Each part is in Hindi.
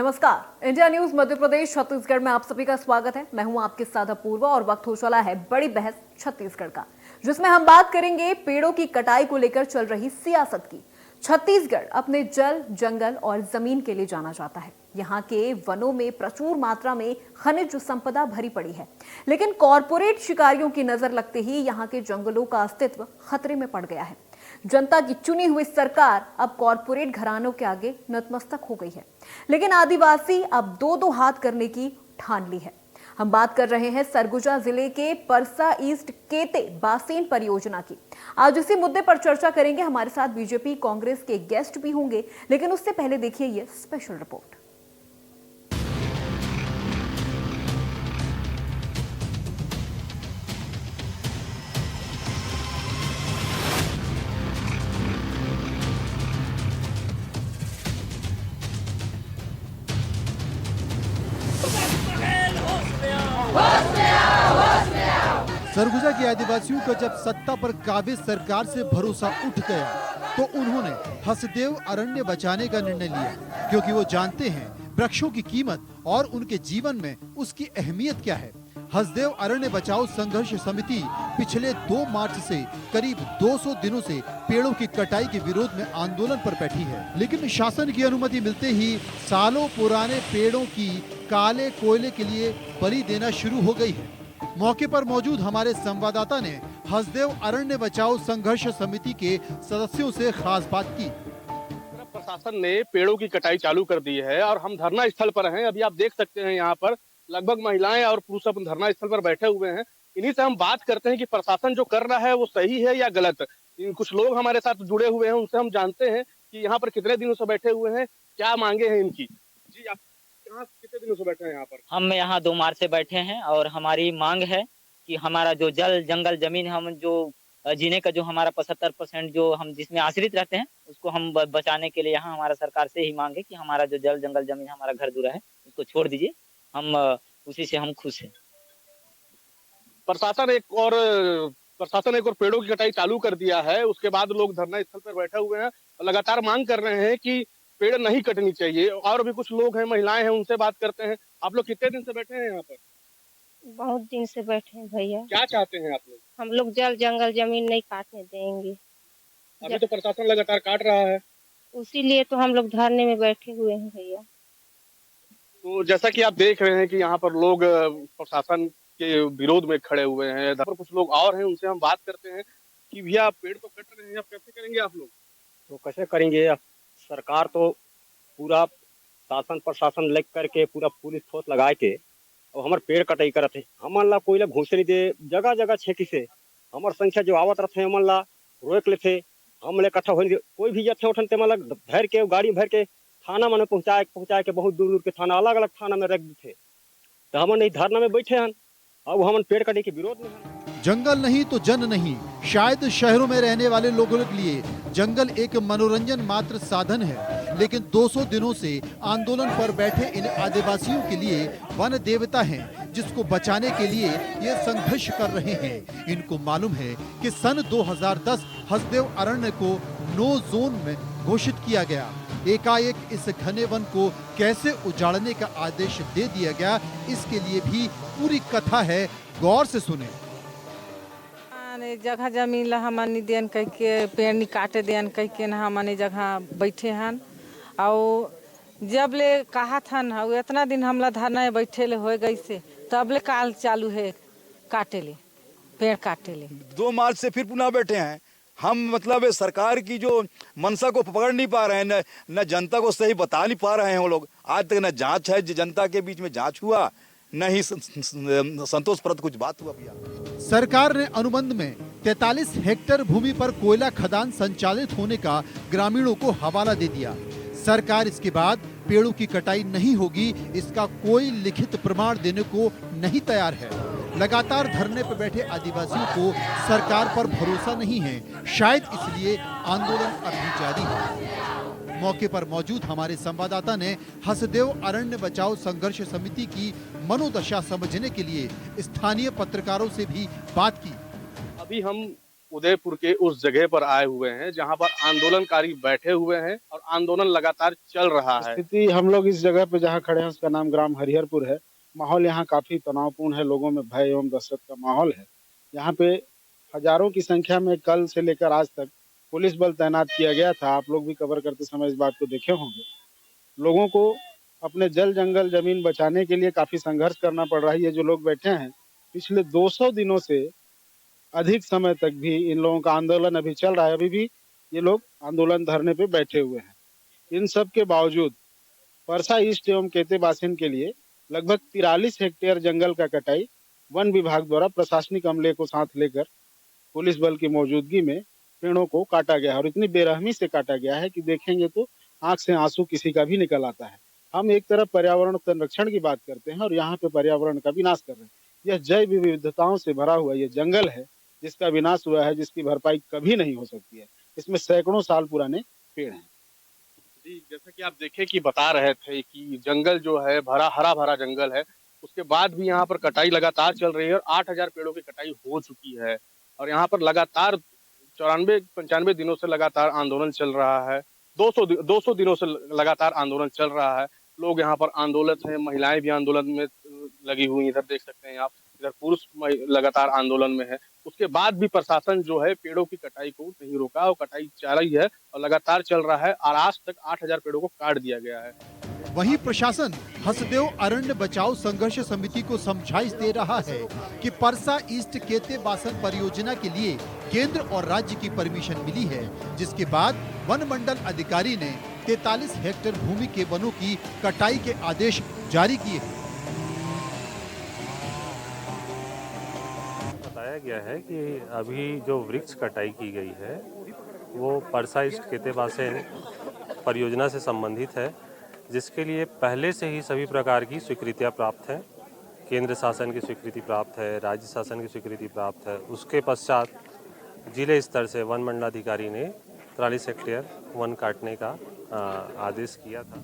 नमस्कार, इंडिया न्यूज मध्य प्रदेश छत्तीसगढ़ में आप सभी का स्वागत है। मैं हूं आपके साथ अपूर्वा और वक्त हो चला है बड़ी बहस छत्तीसगढ़ का, जिसमें हम बात करेंगे पेड़ों की कटाई को लेकर चल रही सियासत की। छत्तीसगढ़ अपने जल, जंगल और जमीन के लिए जाना जाता है। यहाँ के वनों में प्रचुर मात्रा में खनिज संपदा भरी पड़ी है, लेकिन कॉरपोरेट शिकारियों की नजर लगते ही यहाँ के जंगलों का अस्तित्व खतरे में पड़ गया है। जनता की चुनी हुई सरकार अब कॉरपोरेट घरानों के आगे नतमस्तक हो गई है, लेकिन आदिवासी अब दो हाथ करने की ठान ली है। हम बात कर रहे हैं सरगुजा जिले के परसा ईस्ट केते बासेन परियोजना की। आज इसी मुद्दे पर चर्चा करेंगे। हमारे साथ बीजेपी कांग्रेस के गेस्ट भी होंगे, लेकिन उससे पहले देखिए ये स्पेशल रिपोर्ट। सरगुजा के आदिवासियों का जब सत्ता पर काबिज सरकार से भरोसा उठ गया तो उन्होंने हसदेव अरण्य बचाने का निर्णय लिया, क्योंकि वो जानते हैं वृक्षों की कीमत और उनके जीवन में उसकी अहमियत क्या है। हसदेव अरण्य बचाओ संघर्ष समिति पिछले 2 मार्च से करीब 200 दिनों से पेड़ों की कटाई के विरोध में आंदोलन पर बैठी है, लेकिन शासन की अनुमति मिलते ही सालों पुराने पेड़ों की काले कोयले के लिए बलि देना शुरू हो गई है। मौके पर मौजूद हमारे संवाददाता ने हसदेव अरण्य बचाओ संघर्ष समिति के सदस्यों से खास बात की। प्रशासन ने पेड़ों की कटाई चालू कर दी है और हम धरना स्थल पर हैं। अभी आप देख सकते हैं यहाँ पर लगभग महिलाएं और पुरुष अपन धरना स्थल पर बैठे हुए हैं। इन्हीं से हम बात करते हैं कि प्रशासन जो कर रहा है वो सही है या गलत। कुछ लोग हमारे साथ जुड़े हुए हैं, उनसे हम जानते हैं कि यहाँ पर कितने दिनों से बैठे हुए हैं, क्या मांगे हैं इनकी। जी, आप कितने दिनों से बैठे हैं यहाँ पर? हम यहाँ 2 मार्च से बैठे हैं और हमारी मांग है कि हमारा जो जल, जंगल, जमीन, हम जो जीने का जो हमारा 75% जो हम जिसमें आश्रित रहते हैं उसको हम बचाने के लिए यहाँ हमारा सरकार से ही मांग है कि हमारा जो जल, जंगल, जमीन, हमारा घर दुरा है उसको छोड़ दीजिए। हम उसी से हम खुश हैं। प्रशासन एक और पेड़ों की कटाई चालू कर दिया है। उसके बाद लोग धरना स्थल पर बैठे हुए हैं और लगातार मांग कर रहे हैं कि पेड़ नहीं कटनी चाहिए। और भी कुछ लोग हैं, महिलाएं हैं, उनसे बात करते हैं। आप लोग कितने दिन से बैठे हैं यहाँ पर? बहुत दिन से बैठे हैं भैया। क्या चाहते हैं आप लोग? हम लोग जल, जंगल, जमीन नहीं काटने देंगे। अभी तो प्रशासन लगातार काट रहा है, उसीलिए तो हम लोग धरने में बैठे हुए हैं भैया। तो जैसा कि आप देख रहे हैं कि यहाँ पर लोग प्रशासन के विरोध में खड़े हुए हैं। पर कुछ लोग और हैं, उनसे हम बात करते हैं कि भैया पेड़ तो कट रहे हैं, आप कैसे करेंगे आप लोग? तो कैसे करेंगे? सरकार तो पूरा शासन प्रशासन लग करके पूरा पुलिस फोर्स लगा के और हमारे पेड़ कटाई करत है। हमन ला कोई ला घुसे नहीं दे, जगह जगह छेकी से हमार संख्या जो आवत रहते हमन ला रोक लेते। हम ले इकट्ठा हो कोई भी जथे उठन ते मतलब भर के गाड़ी भर के थाना में पहुंचाए के बहुत दूर दूर के थाना, अलग अलग थाना में रख देते। तो हमन नहीं धरना में बैठे हैं, अब हमन पेड़ कटाई के विरोध में हैं। जंगल नहीं तो जन नहीं। शायद शहरों में रहने वाले लोगों के लिए जंगल एक मनोरंजन मात्र साधन है, लेकिन 200 दिनों से आंदोलन पर बैठे इन आदिवासियों के लिए वन देवता हैं, जिसको बचाने के लिए ये संघर्ष कर रहे हैं। इनको मालूम है कि सन 2010 हसदेव अरण्य को नो जोन में घोषित किया गया। एकाएक इस घने वन को कैसे उजाड़ने का आदेश दे दिया गया, इसके लिए भी पूरी कथा है, गौर से सुने। जगह जमीन ला हमन देन कह के पेड़ नहीं काटे देन कह के ना हमन जगह बैठे हन। और जब ले कहा था ना इतना दिन हमला धरना में बैठे ले हो गई से तब ले काल चालू है काटे ले, पेड़ काटे ले। 2 मार्च से फिर पुनः बैठे हैं हम। मतलब सरकार की जो मंशा को पकड़ नहीं पा रहे हैं, न जनता को सही बता नहीं पा रहे हैं वो लोग। आज तक न जांच है, जनता के बीच में जांच हुआ, न ही संतोषप्रद कुछ बात हुआ भैया। सरकार ने अनुबंध में 43 हेक्टेयर भूमि पर कोयला खदान संचालित होने का ग्रामीणों को हवाला दे दिया। सरकार इसके बाद पेड़ों की कटाई नहीं होगी, इसका कोई लिखित प्रमाण देने को नहीं तैयार है। लगातार धरने पर बैठे आदिवासियों को सरकार पर भरोसा नहीं है, शायद इसलिए आंदोलन अभी जारी है। मौके पर मौजूद हमारे संवाददाता ने हसदेव अरण्य बचाओ संघर्ष समिति की मनोदशा समझने के लिए स्थानीय पत्रकारों से भी बात की। अभी हम उदयपुर के उस जगह पर आए हुए हैं जहां पर आंदोलनकारी बैठे हुए हैं और आंदोलन लगातार चल रहा है। स्थिति हम लोग इस जगह पे जहाँ खड़े हैं उसका नाम ग्राम हरिहरपुर है। माहौल यहाँ काफी तनावपूर्ण है, लोगों में भय एवं दहशत का माहौल है। यहाँ पे हजारों की संख्या में कल से लेकर आज तक पुलिस बल तैनात किया गया था। आप लोग भी कवर करते समय इस बात को देखे होंगे। लोगों को अपने जल जंगल जमीन बचाने के लिए काफी संघर्ष करना पड़ रहा है। ये जो लोग बैठे हैं पिछले 200 दिनों से अधिक समय तक भी इन लोगों का आंदोलन अभी चल रहा है। अभी भी ये लोग आंदोलन धरने पे बैठे हुए हैं। इन सब के बावजूद परसा ईस्ट एवं केते बासिन के लिए लगभग 43 हेक्टेयर जंगल का कटाई वन विभाग द्वारा प्रशासनिक अमले को साथ लेकर पुलिस बल की मौजूदगी में पेड़ों को काटा गया है और इतनी बेरहमी से काटा गया है कि देखेंगे तो आंख से आंसू किसी का भी निकल आता है। हम एक तरफ पर्यावरण संरक्षण की बात करते हैं और यहाँ पे पर्यावरण का विनाश कर रहे हैं। यह जैव विविधताओं से भरा हुआ ये जंगल है जिसका विनाश हुआ है, जिसकी भरपाई कभी नहीं हो सकती है। इसमें सैकड़ों साल पुराने पेड़ हैं। जी, जैसा कि आप देखे कि बता रहे थे कि जंगल जो है हरा भरा जंगल है, उसके बाद भी यहाँ पर कटाई लगातार चल रही है और 8000 पेड़ों की कटाई हो चुकी है और यहाँ पर लगातार 94-95 दिनों से लगातार आंदोलन चल रहा है। 200 दिनों से लगातार आंदोलन चल रहा है। लोग यहाँ पर आंदोलित हैं, महिलाएं भी आंदोलन में लगी हुई, इधर देख सकते हैं आप, इधर पुरुष लगातार आंदोलन में है। उसके बाद भी प्रशासन जो है पेड़ों की कटाई को नहीं रोका और कटाई जारी है और लगातार चल रहा है और आज तक 8000 पेड़ों को काट दिया गया है। वहीं प्रशासन हसदेव अरण्य बचाओ संघर्ष समिति को समझाइश दे रहा है कि परसा ईस्ट केते बासन परियोजना के लिए केंद्र और राज्य की परमिशन मिली है, जिसके बाद वन मंडल अधिकारी ने 43 हेक्टेयर भूमि के वनों की कटाई के आदेश जारी किए हैं। बताया गया है कि अभी जो वृक्ष कटाई की गई है वो परसा ईस्ट केते बासन परियोजना से संबंधित है, जिसके लिए पहले से ही सभी प्रकार की स्वीकृतियां प्राप्त हैं। केंद्र शासन की स्वीकृति प्राप्त है, राज्य शासन की स्वीकृति प्राप्त है। उसके पश्चात जिले स्तर से वन मंडलाधिकारी ने 43 हेक्टेयर वन काटने का आदेश किया था।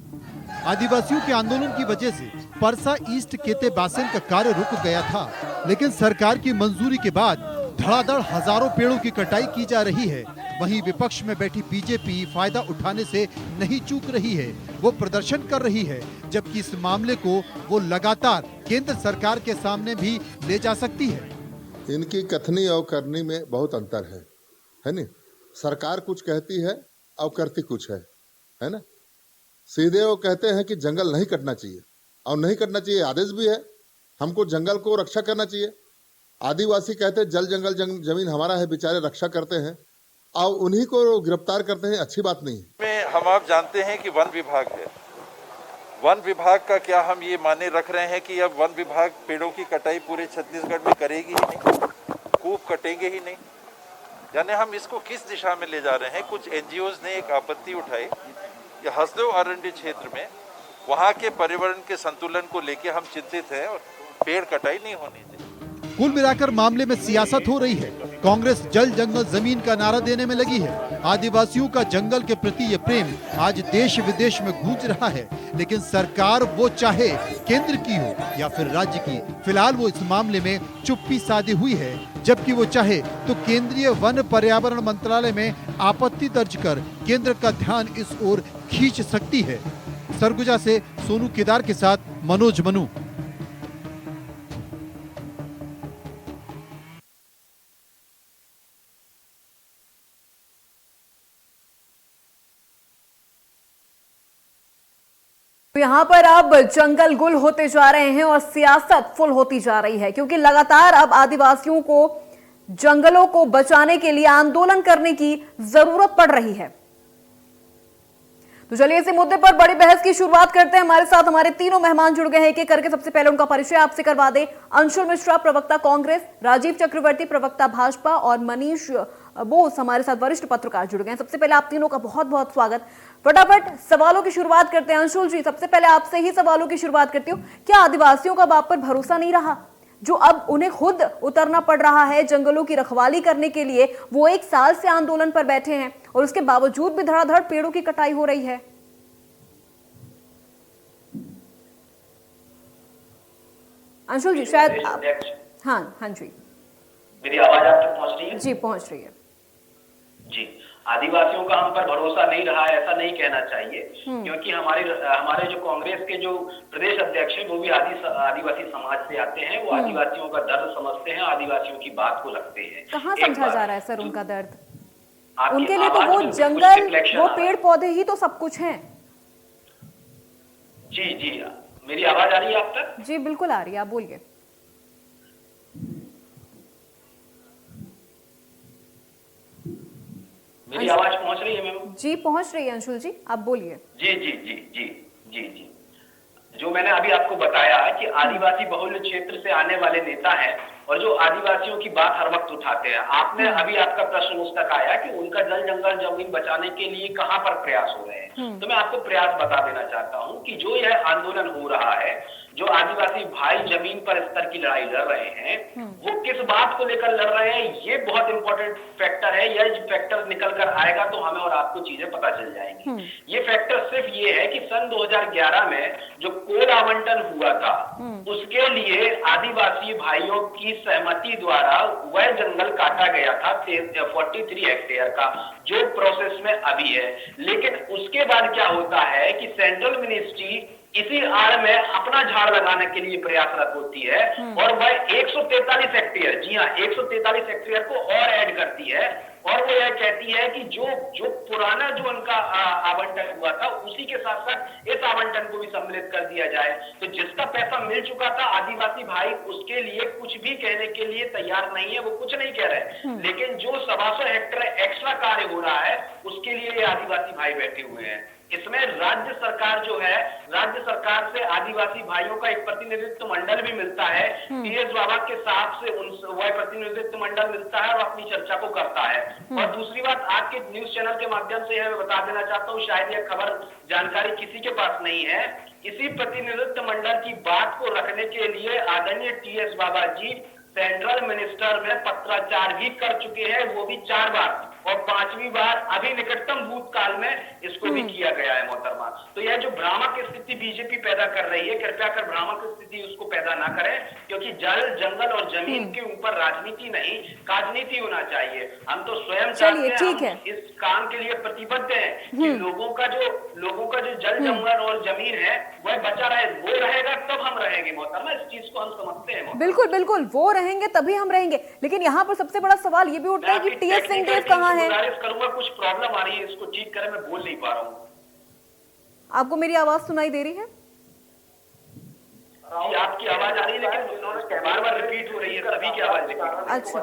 आदिवासियों के आंदोलन की वजह से परसा ईस्ट केते बासन का कार्य रुक गया था, लेकिन सरकार की मंजूरी के बाद धड़ाधड़ हजारों पेड़ों की कटाई की जा रही है। वहीं विपक्ष में बैठी बीजेपी फायदा उठाने से नहीं चूक रही है, वो प्रदर्शन कर रही है, जबकि इस मामले को वो लगातार केंद्र सरकार के सामने भी ले जा सकती है। इनकी कथनी और करनी में बहुत अंतर है नहीं? सरकार कुछ कहती है और करती कुछ है ना? सीधे वो कहते हैं कि जंगल नहीं कटना चाहिए और नहीं कटना चाहिए, आदेश भी है, हमको जंगल को रक्षा करना चाहिए। आदिवासी कहते हैं जल जंगल जमीन हमारा है, बेचारे रक्षा करते हैं और उन्हीं को गिरफ्तार करते हैं, अच्छी बात नहीं है। हम आप जानते हैं कि वन विभाग है, वन विभाग का क्या हम ये माने रख रहे हैं कि अब वन विभाग पेड़ों की कटाई पूरे छत्तीसगढ़ में करेगी ही नहीं, खूब कटेंगे ही नहीं? यानी हम इसको किस दिशा में ले जा रहे हैं? कुछ एनजीओज ने एक आपत्ति उठाई कि हसदेव अरण्य क्षेत्र में वहाँ के पर्यावरण के संतुलन को लेकर हम चिंतित हैं और पेड़ कटाई नहीं होनी चाहिए। कुल मिलाकर मामले में सियासत हो रही है। कांग्रेस जल जंगल जमीन का नारा देने में लगी है। आदिवासियों का जंगल के प्रति ये प्रेम आज देश विदेश में गूंज रहा है, लेकिन सरकार वो चाहे केंद्र की हो या फिर राज्य की, फिलहाल वो इस मामले में चुप्पी साधी हुई है। जबकि वो चाहे तो केंद्रीय वन पर्यावरण मंत्रालय में आपत्ति दर्ज कर केंद्र का ध्यान इस ओर खींच सकती है। सरगुजा से सोनू केदार के साथ मनोज मनु। तो यहाँ पर अब जंगल गुल होते जा रहे हैं और सियासत फुल होती जा रही है, क्योंकि लगातार अब आदिवासियों को जंगलों को बचाने के लिए आंदोलन करने की जरूरत पड़ रही है। तो चलिए इसी मुद्दे पर बड़ी बहस की शुरुआत करते हैं। हमारे साथ हमारे तीनों मेहमान जुड़ गए हैं एक एक करके। सबसे पहले उनका परिचय आपसे करवा दें। अंशुल मिश्रा, प्रवक्ता कांग्रेस, राजीव चक्रवर्ती, प्रवक्ता भाजपा और मनीष बोस हमारे साथ वरिष्ठ पत्रकार जुड़ गए हैं। सबसे पहले आप तीनों का बहुत बहुत स्वागत। फटाफट सवालों की शुरुआत करते हैं। अंशुल जी, सबसे पहले आपसे ही सवालों की शुरुआत करती हूँ। क्या आदिवासियों का बाप पर भरोसा नहीं रहा, जो अब उन्हें खुद उतरना पड़ रहा है जंगलों की रखवाली करने के लिए? वो 1 साल से आंदोलन पर बैठे हैं और उसके बावजूद भी धड़ाधड़ पेड़ों की कटाई हो रही है। अंशुल जी, शायद हाँ जी, मेरी आवाज आप तक पहुंच रही है? जी पहुंच रही है। जी, आदिवासियों का हम पर भरोसा नहीं रहा है ऐसा नहीं कहना चाहिए, क्योंकि हमारे जो कांग्रेस के जो प्रदेश अध्यक्ष हैं वो भी आदिवासी समाज से आते हैं, वो आदिवासियों का दर्द समझते हैं, आदिवासियों की बात को रखते हैं। कहाँ समझा जा रहा है सर उनका दर्द? आपकी उनके लिए तो आवाज वो में कुछ जंगल, रिफ्लेक्शन वो आ रहा है। पेड़ पौधे ही तो सब कुछ हैं। जी जी, मेरी आवाज आ रही है आप तक? जी बिल्कुल आ रही है, आप बोलिए। मेरी आवाज पहुंच रही है मैम? जी पहुंच रही है अंशुल जी, आप बोलिए। जी जी जी जी जी जी, जो मैंने अभी आपको बताया कि आदिवासी बहुल क्षेत्र से आने वाले नेता हैं और जो आदिवासियों की बात हर वक्त उठाते हैं। आपने अभी आपका प्रश्न उस तक आया कि उनका जल जंगल जमीन बचाने के लिए कहां पर प्रयास हो रहे हैं, तो मैं आपको प्रयास बता देना चाहता हूं कि जो यह आंदोलन हो रहा है, जो आदिवासी भाई जमीन पर स्तर की लड़ाई लड़ रहे हैं, वो किस बात को लेकर लड़ रहे हैं, ये बहुत इंपॉर्टेंट फैक्टर है। यह फैक्टर निकल कर आएगा तो हमें और आपको चीजें पता चल जाएंगी। ये फैक्टर सिर्फ ये है कि सन 2011 में जो कोल आवंटन हुआ था, उसके लिए आदिवासी भाइयों की सहमति द्वारा वह जंगल काटा गया था 43 हेक्टेयर का, जो प्रोसेस में अभी है। लेकिन उसके बाद क्या होता है कि सेंट्रल मिनिस्ट्री इसी आड़ में अपना झाड़ लगाने के लिए प्रयासरत होती है और वह 143 हेक्टेयर, जी हाँ 143 हेक्टेयर को और ऐड करती है, और वो यह कहती है कि जो पुराना जो उनका आवंटन हुआ था उसी के साथ साथ इस आवंटन को भी सम्मिलित कर दिया जाए। तो जिसका पैसा मिल चुका था, आदिवासी भाई उसके लिए कुछ भी कहने के लिए तैयार नहीं है, वो कुछ नहीं कह रहे। लेकिन जो 125 हेक्टेयर एक्स्ट्रा कार्य हो रहा है उसके लिए आदिवासी भाई बैठे हुए हैं। इसमें राज्य सरकार जो है, राज्य सरकार से आदिवासी भाइयों का एक प्रतिनिधित्व मंडल भी मिलता है। टीएस बाबा के साथ से वह प्रतिनिधित्व मंडल मिलता है और अपनी चर्चा को करता है। और दूसरी बात, आज के न्यूज चैनल के माध्यम से यह बता देना चाहता हूँ, शायद यह खबर जानकारी किसी के पास नहीं है, इसी प्रतिनिधित्व मंडल की बात को रखने के लिए आदरणीय टीएस बाबा जी सेंट्रल मिनिस्टर में पत्राचार भी कर चुके हैं, वो भी 4 बार, और 5वीं बार अभी निकटतम भूतकाल में इसको भी किया गया है मोहतरमा। तो यह जो भ्रामक स्थिति बीजेपी पैदा कर रही है, कृपया कर भ्रामक स्थिति उसको पैदा ना करें, क्योंकि जल जंगल और जमीन के ऊपर राजनीति नहीं राजनीति होना चाहिए। हम तो स्वयं चाहते हैं, इस काम के लिए प्रतिबद्ध हैं कि लोगों का जो जल जंगल और जमीन है वह बचा रहे, वो रहेगा तब हम रहेंगे मोहतरमा, इस चीज को हम समझते हैं। बिल्कुल बिल्कुल, वो रहेंगे तभी हम रहेंगे। लेकिन यहाँ पर सबसे बड़ा सवाल ये भी उठता है कि टीएस सिंहदेव कहाँ है? गुजारिश करूंगा, कुछ प्रॉब्लम आ रही है, इसको ठीक करें, मैं बोल नहीं पा रहा हूँ। आपको मेरी आवाज सुनाई दे रही है? आपकी आवाज आ रही है, लेकिन बार-बार रिपीट हो रही है, सभी की आवाज रिपीट। अच्छा,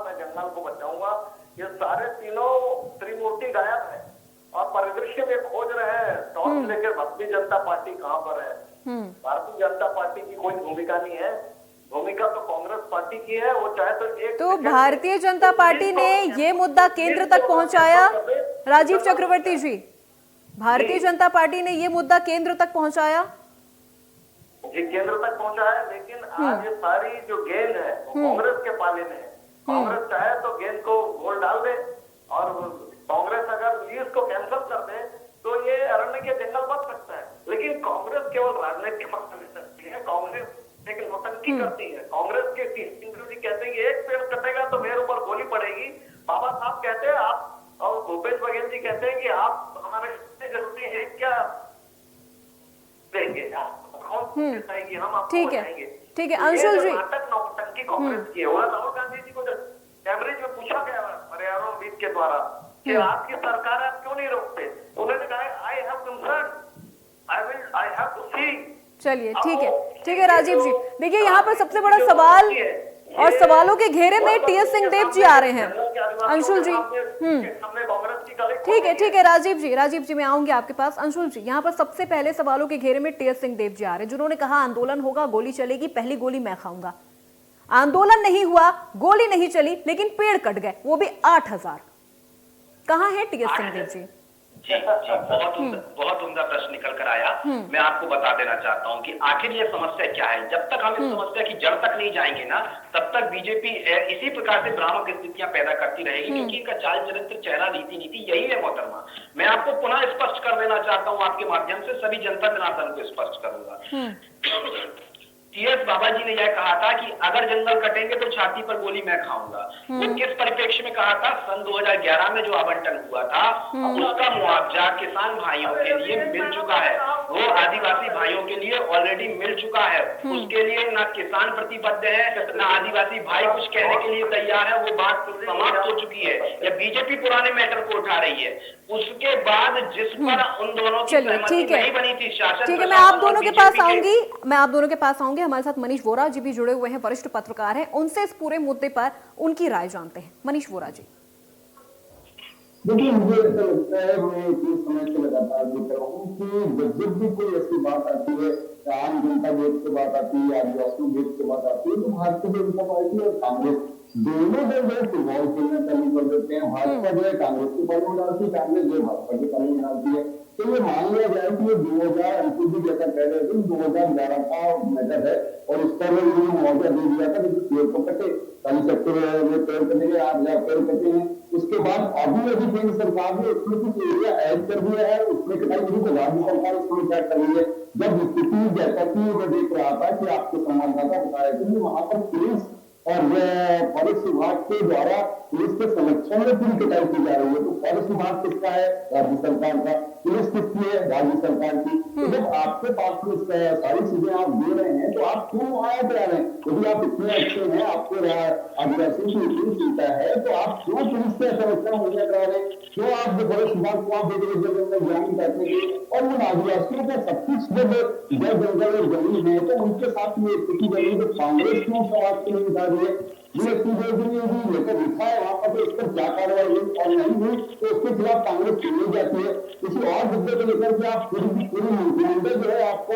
मैं जंगल को बचाऊंगा, ये सारे तीनों त्रिमूर्ति गायब है और परिदृश्य में खोज रहे हैं टॉर्च लेकर भारतीय जनता पार्टी कहाँ पर है। भारतीय जनता पार्टी की कोई भूमिका नहीं है, भूमिका तो कांग्रेस पार्टी की है। वो चाहे तो एक तो भारतीय जनता पार्टी ने ये मुद्दा केंद्र तक पहुंचाया, राजीव चक्रवर्ती जी, भारतीय जनता पार्टी ने ये मुद्दा केंद्र तक पहुंचाया जी, केंद्र तक पहुंचा है। लेकिन आज ये सारी जो गेंद है वो कांग्रेस के पाले में है। कांग्रेस चाहे तो गेंद को गोल डाल दे, और कांग्रेस अगर लीज को कैंसिल कर दे तो ये अरण्य के जंगल बच सकता है। लेकिन कांग्रेस केवल राजनीति में सकती है, कांग्रेस एक नौटंकी करती है। कांग्रेस के इंद्र जी कहते हैं कि एक पेड़ कटेगा तो मेरे ऊपर गोली पड़ेगी। बाबा साहब कहते हैं आप, और भूपेश बघेल जी कहते हैं कि आप हमारे जरूरी है क्या देंगे आप, हम आपको ठीक है अंशुल जी, नाटक नौटंकी कांग्रेस की है। और राहुल गांधी जी को जब कैमरेज में पूछा गया पर्यावरण विद के द्वारा कि आपकी सरकार आप क्यों नहीं रोकते, उन्होंने कहा I have concern, I have to see. चलिए ठीक है राजीव जी, देखिए यहाँ पर सबसे बड़ा सवाल और सवालों के घेरे में टीएस सिंहदेव जी आ रहे हैं। अंशुल जी, ठीक है राजीव जी मैं आऊंगी आपके पास। अंशुल जी, यहाँ पर सबसे पहले सवालों के घेरे में टीएस सिंहदेव जी आ रहे हैं, जिन्होंने कहा आंदोलन होगा, गोली चलेगी, पहली गोली मैं खाऊंगा। आंदोलन नहीं हुआ, गोली नहीं चली, लेकिन पेड़ कट गए, वो भी 8000। कहाँ है टीएस सिंहदेव जी? जी बहुत उम्दा प्रश्न निकल कर आया। मैं आपको बता देना चाहता हूं कि आखिर ये समस्या क्या है। जब तक हम इस समस्या की जड़ तक नहीं जाएंगे ना, तब तक बीजेपी इसी प्रकार से भ्रामक स्थितियां पैदा करती रहेगी, क्योंकि इनका चाल चरित्र, चेहरा, नीति यही है मोहतरमा। मैं आपको पुनः स्पष्ट कर देना चाहता हूँ, आपके माध्यम से सभी जनता जनार्दन को स्पष्ट करूंगा। CS बाबा जी ने यह कहा था कि अगर जंगल कटेंगे तो छाती पर गोली मैं खाऊंगा। वो किस परिप्रेक्ष्य में कहा था? सन 2011 में जो आवंटन हुआ था उसका मुआवजा किसान भाइयों के लिए मिल चुका है, वो आदिवासी भाइयों के लिए ऑलरेडी मिल चुका है। उसके लिए ना किसान प्रतिबद्ध है, ना आदिवासी भाई कुछ कहने के लिए तैयार है, वो बात समाप्त हो चुकी है। या बीजेपी पुराने मैटर को उठा रही है। उसके बाद जिस पर उन दोनों की सहमति नहीं बनी थी, शासन ठीक है, मैं आप दोनों के पास आऊंगी। हमारे साथ मनीष वोरा जी भी जुड़े हुए हैं, वरिष्ठ पत्रकार हैं, उनसे इस पूरे मुद्दे पर उनकी राय जानते हैं। मनीष वोरा जी। देखिए, मुझे ऐसा लगता है, मैं इतने समय से लगातार देख रहा हूँ कि जब भी कोई ऐसी बात आती है, आम जनता गेट की बात आती है, आदिवासी गेट की बात आती है, तो भारतीय जनता पार्टी और कांग्रेस दोनों दल जो है फुटबॉल खेलना चालू कर देते हैं। भाजपा जो है कांग्रेस के पाले में डालती है, कांग्रेस जो है भाजपा के पाले में डालती है। तो ये मान लिया जाए कि ये 2000 अंकुर जी जैसा कह रहे थे 2011 का मैटर है और उस पर मुआवजा दे दिया था, लेकिन पेड़ को कटे 40 हेक्टेयर में पेड़ कटेंगे, 8000 पेड़ कटे हैं। उसके बाद अभी केंद्र सरकार ने उसमें कुछ एरिया ऐड कर दिया है, उसमें कटाई शुरू तो राज्य सरकार उसमें क्या कर रही है। जब स्थिति जैसा कि मैं देख रहा था कि आपके संवाददाता बता रहे थे कि वहां पर पुलिस और फॉरेस्ट विभाग के द्वारा पुलिस के संरक्षण में पूरी कटाई की जा रही है। तो फॉरेस्ट विभाग किसका है? राज्य सरकार का। पुलिस किसकी है? राज्य सरकार की। तो जब आपके पास में सारी चीजें आप दे रहे हैं तो आप क्यों आया करा रहे हैं? यदि आप इतने अच्छे हैं, आपको आदिवासी की इतनी चिंता है, तो आप क्यों पुलिस से संरक्षण मुहैया करा रहे हैं? क्यों आप फॉरेस्ट विभाग को आप ज्ञान करते हैं? और उन आदिवासियों का सब कुछ जब जंगल और जमीन है तो उनके साथ में स्थिति बनी, तो कांग्रेस क्यों समाज के लिए बता रही है? लेकर लिखा है वहां पर, तो इस पर क्या कार्रवाई हुई और नहीं हुई तो उसके खिलाफ कांग्रेस चुनी जाती है। किसी और मुद्दे को लेकर के आप पूरी मंत्रिमंडल जो है आपको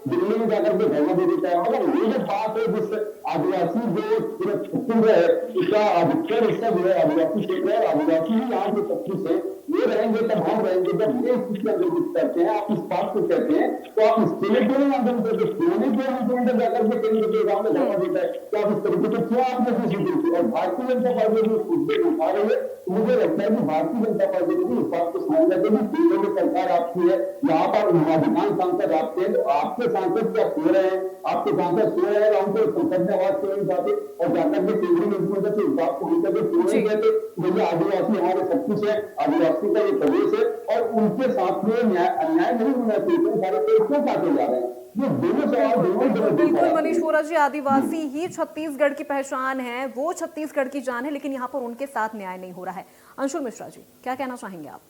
दिल्ली में जाकर के धरना दे देता है। मगर ये जो बात है जिस आदिवासी जो पूरा छत्तीसगढ़ है उसका अधिकतर हिस्सा जो है आदिवासी क्षेत्र है, आदिवासी ही यहाँ के सब कुछ है, ये रहेंगे तब हम रहेंगे। जब ये स्थिति अंदर करते हैं, आप इस बात को कहते हैं तो आप इसके लिए क्यों नहीं आंदोलन करते? क्यों नहीं क्यों मंत्रिमंडल जाकर के केंद्र के सामने धरना देता है? तो आप इस तरीके से क्यों आपने और भारतीय जनता पार्टी जो मुद्दे उठा रही है, मुझे लगता है कि भारतीय जनता पार्टी को भी इस बात को समझना चाहिए कि केंद्र में सरकार आपकी है, यहाँ पर अधिकांश सांसद आपके हैं, तो आपके सांसद क्या सो रहे हैं? आपके सांसद सो रहे हैं, उनको संसद में आवाज क्यों नहीं जाते और जाकर के केंद्रीय मंत्रिमंडल से इस बात को लेकर के क्यों नहीं कहते? भैया आदिवासी हमारे सब कुछ है, आदिवासी का ये प्रदेश है और उनके साथ में अन्याय नहीं होना चाहिए, सारे पेड़ क्यों काटे जा रहे हैं? बिल्कुल मनीष वोरा जी, आदिवासी ही छत्तीसगढ़ की पहचान है, वो छत्तीसगढ़ की जान है, लेकिन यहाँ पर उनके साथ न्याय नहीं हो रहा है। अंशुल मिश्रा जी, क्या कहना चाहेंगे आप?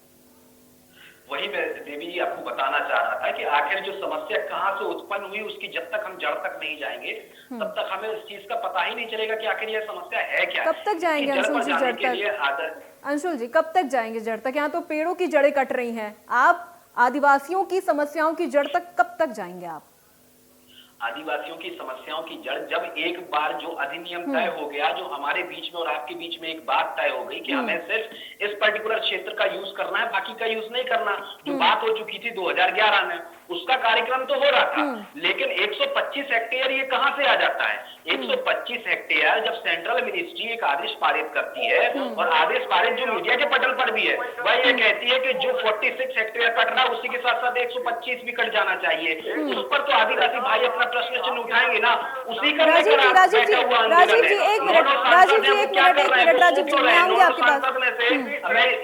वही मैं देवी जी आपको बताना चाह रहा था कि आखिर जो समस्या कहाँ से उत्पन्न हुई उसकी जब तक हम जड़ तक नहीं जाएंगे तब तक हमें उस चीज का पता ही नहीं चलेगा कि आखिर यह समस्या है क्या। कब तक जाएंगे अंशुल जी जड़ तक? अंशुल जी कब तक जाएंगे जड़ तक? यहाँ तो पेड़ों की जड़ें कट रही हैं, आप आदिवासियों की समस्याओं की जड़ तक कब तक जाएंगे आप? आदिवासियों की समस्याओं की जड़ जब एक बार जो अधिनियम तय हो गया, जो हमारे बीच में और आपके बीच में एक बात तय हो गई कि हमें सिर्फ इस पर्टिकुलर क्षेत्र का यूज करना है, बाकी का यूज नहीं करना, जो बात हो चुकी थी 2011 में, उसका कार्यक्रम तो हो रहा था। लेकिन 125 हेक्टेयर ये कहां से आ जाता है? 125 हेक्टेयर जब सेंट्रल मिनिस्ट्री एक आदेश पारित करती है और आदेश पारित जो मीडिया के पटल पर भी है, वह ये कहती है कि जो 46 हेक्टेयर कट रहा है उसी के साथ साथ 125 भी कट जाना चाहिए। उस पर तो आदिवासी भाई अपना प्रश्न चिन्ह उठाएंगे ना, उसी का राजीव जी एक मिनट मैं आऊंगी आपके पास।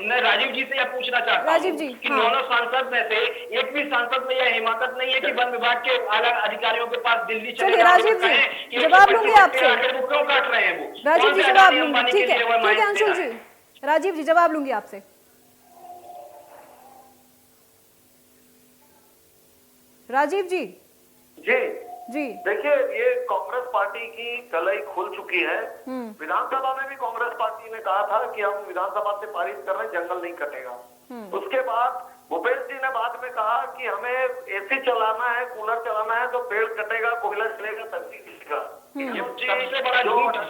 मैं राजीव जी से यह पूछना चाहता हूँ कि दोनों सांसद में से एक भी सांसद में यह हिमाकत नहीं है कि वन विभाग के आला अधिकारियों के पास दिल्ली चले राजीव जी जवाब लूंगी आपसे। क्यों काट रहे हैं वो? राजीव जी जवाब लूंगी, ठीक है अंशुल जी, राजीव जी जवाब लूंगी आपसे। राजीव जी जी देखिए, ये कांग्रेस पार्टी की कलई खुल चुकी है। विधानसभा में भी कांग्रेस पार्टी ने कहा था कि हम विधानसभा से पारित कर रहे हैं, जंगल नहीं कटेगा। उसके बाद भूपेश जी ने बाद में कहा कि हमें एसी चलाना है, कूलर चलाना है तो पेड़ कटेगा, कोयला चलेगा, सब्जी चलेगा।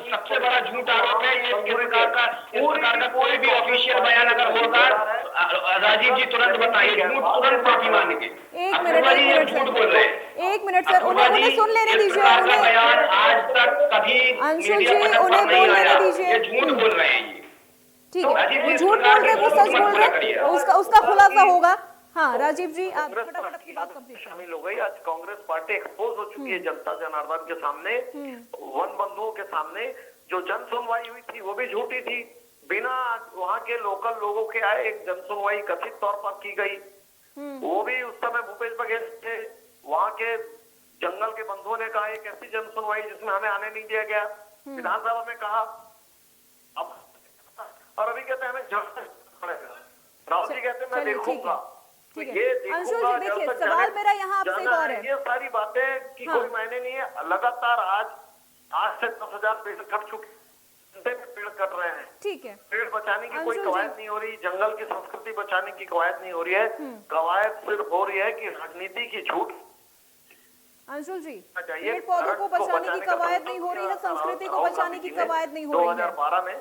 सबसे बड़ा झूठ आरोप है ये। इस प्रकार का कोई भी ऑफिशियल बयान अगर होगा, राजीव जी तुरंत बताइए, झूठ तुरंत माफी मांगेंगे। एक मिनट सर, उन्हें सुन लेने दीजिए। बयान आज तक कभी अंशुल जी उन्हें बोल लेने दीजिए। झूठ बोल रहे हैं ये, ठीक है, वो झूठ बोल रहे, वो सच बोल रहे, उसका खुलासा होगा। हाँ राजीव जी, आप कांग्रेस फटाफट अपनी बात कंप्लीट करें। शामिल हो गई। आज कांग्रेस पार्टी एक्सपोज हो चुकी है जनता जनार्दन के सामने, वन बंधुओं के सामने। जो जन सुनवाई हुई थी वो भी झूठी थी, बिना वहाँ के लोकल लोगों के आए एक जन सुनवाई कथित तौर पर की गई। वो भी उस समय भूपेश बघेल थे, वहाँ के जंगल के बंधुओं ने कहा एक ऐसी जन सुनवाई जिसमें हमें आने नहीं दिया गया। विधानसभा में कहा, अब और अभी कहते हैं हमें जड़ पड़ेगा। राहुल जी कहते हैं मैं देखूंगा। तो ये देखूंगा, देखिए सवाल मेरा यहाँ आपसे एक और है। ये सारी बातें की कोई मायने नहीं है। लगातार आज से 10,000 पेड़ कट चुके, पेड़ कट रहे हैं। ठीक है, पेड़ बचाने की कोई कवायद नहीं हो रही, जंगल की संस्कृति बचाने की कवायद नहीं हो रही है। कवायद सिर्फ हो रही है कि राजनीति की झूठ। अंशुल जी, पेड़ पौधों को बचाने की कवायद नहीं हो रही है, संस्कृति को बचाने की कवायद नहीं हो रही है 2012 में।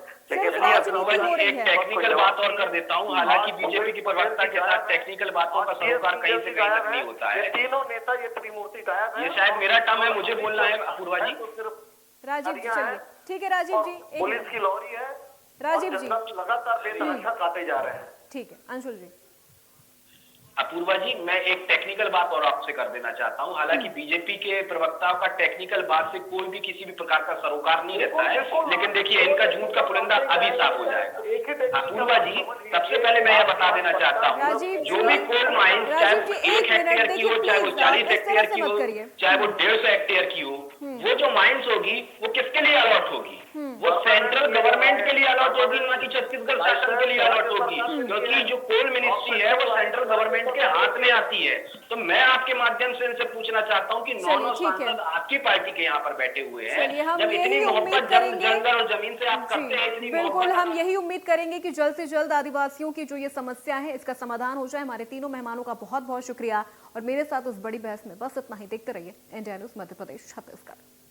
एक टेक्निकल बात और कर देता हूँ, हालांकि बीजेपी की प्रवक्ता के साथ टेक्निकल बातों का सरोकार कहीं से कहीं तक नहीं होता है। तीनों नेता ये त्रिमूर्ति गायब है। ये शायद मेरा टर्म है, मुझे बोलना है अपूर्वा जी। राजीव जी चलिए, ठीक है राजीव जी, पुलिस की लॉरी है, राजीव जी लगातार बेतहाशा काटे जा रहे हैं। ठीक है अंशुल जी। अपूर्वा जी, मैं एक टेक्निकल बात और आपसे कर देना चाहता हूं। हालांकि बीजेपी के प्रवक्ताओं का टेक्निकल बात से कोई भी किसी भी प्रकार का सरोकार नहीं रहता है, लेकिन देखिए इनका झूठ का पुलिंदा अभी साफ हो जाएगा। अपूर्वा जी, सबसे पहले मैं यह बता देना चाहता हूँ, जो भी कोल माइंस चाहे 1 हेक्टेयर की हो, चाहे वो 40 हेक्टेयर की हो, चाहे वो 150 हेक्टेयर की हो, वो जो माइंस होगी वो किसके लिए अलॉट होगी? वो सेंट्रल गवर्नमेंट के लिए अलॉट होगी, ना कि छत्तीसगढ़ शासन के लिए अलॉट होगी, क्योंकि जो कोल मिनिस्ट्री है वो सेंट्रल गवर्नमेंट के हाथ में आती है। तो मैं आपके माध्यम से इनसे पूछना चाहता हूँ कि 9 सांसद आपकी पार्टी के यहाँ पर बैठे हुए हैं, जब इतनी मोहब्बत जंगल और जमीन से आप करते हैं, इतनी बिल्कुल हम यही उम्मीद करेंगे कि जल्द से जल्द आदिवासियों की जो ये समस्या है इसका समाधान हो जाए। हमारे तीनों मेहमानों का बहुत बहुत शुक्रिया और मेरे साथ उस बड़ी बहस में बस इतना ही। देखते रहिए इंडिया न्यूज़ मध्य प्रदेश छत्तीसगढ़।